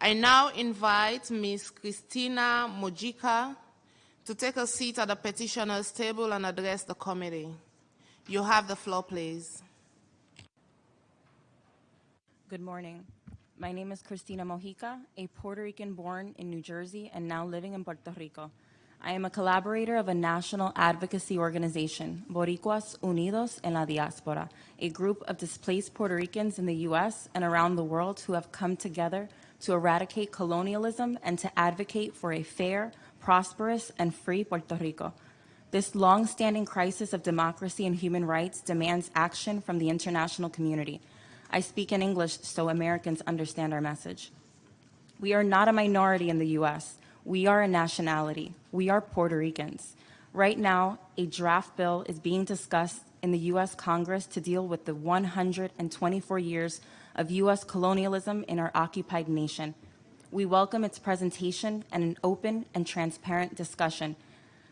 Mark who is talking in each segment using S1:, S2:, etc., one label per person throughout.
S1: I now invite Ms. Christina Mojica to take a seat at the petitioner's table and address the committee. You have the floor, please.
S2: Good morning. My name is Christina Mojica, a Puerto Rican born in New Jersey and now living in Puerto Rico. I am a collaborator of a national advocacy organization, Boricuas, Unidos, en la Diáspora, a group of displaced Puerto Ricans in the U.S. and around the world who have come together to eradicate colonialism and to advocate for a fair, prosperous, and free Puerto Rico. This long-standing crisis of democracy and human rights demands action from the international community. I speak in English so Americans understand our message. We are not a minority in the U.S. We are a nationality. We are Puerto Ricans. Right now, a draft bill is being discussed in the U.S. Congress to deal with the 124 years of U.S. colonialism in our occupied nation. We welcome its presentation and an open and transparent discussion.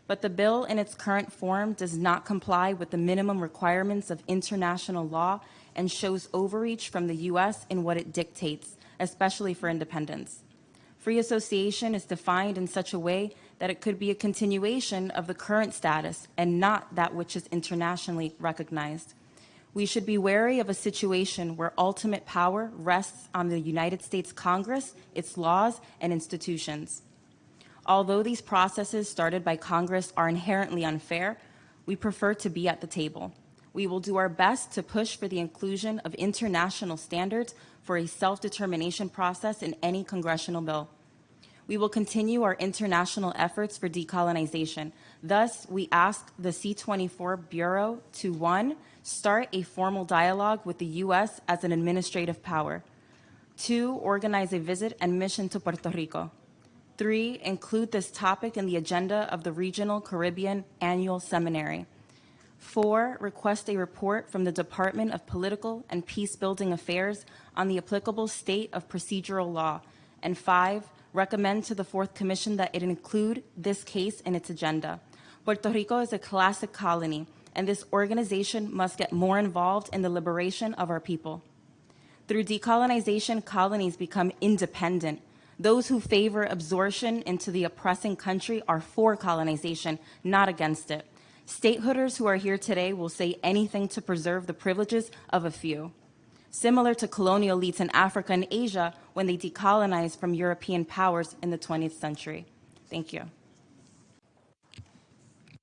S2: But the bill in its current form does not comply with the minimum requirements of international law and shows overreach from the U.S. in what it dictates, especially for independence. Free association is defined in such a way that it could be a continuation of the current status and not that which is internationally recognized. We should be wary of a situation where ultimate power rests on the United States Congress, its laws, and institutions. Although these processes started by Congress are inherently unfair, we prefer to be at the table. We will do our best to push for the inclusion of international standards for a self-determination process in any congressional bill. We will continue our international efforts for decolonization. Thus, we ask the C-24 Bureau to 1, start a formal dialogue with the U.S. as an administrative power. 2, organize a visit and mission to Puerto Rico. 3, include this topic in the agenda of the Regional Caribbean Annual Seminary. 4, request a report from the Department of Political and Peace-Building Affairs on the applicable state of procedural law. And 5, recommend to the Fourth Commission that it include this case in its agenda. Puerto Rico is a classic colony, and this organization must get more involved in the liberation of our people. Through decolonization, colonies become independent. Those who favor absorption into the oppressing country are for colonization, not against it. Statehooders who are here today will say anything to preserve the privileges of a few. Similar to colonial elites in Africa and Asia when they decolonized from European powers in the 20th century. Thank you.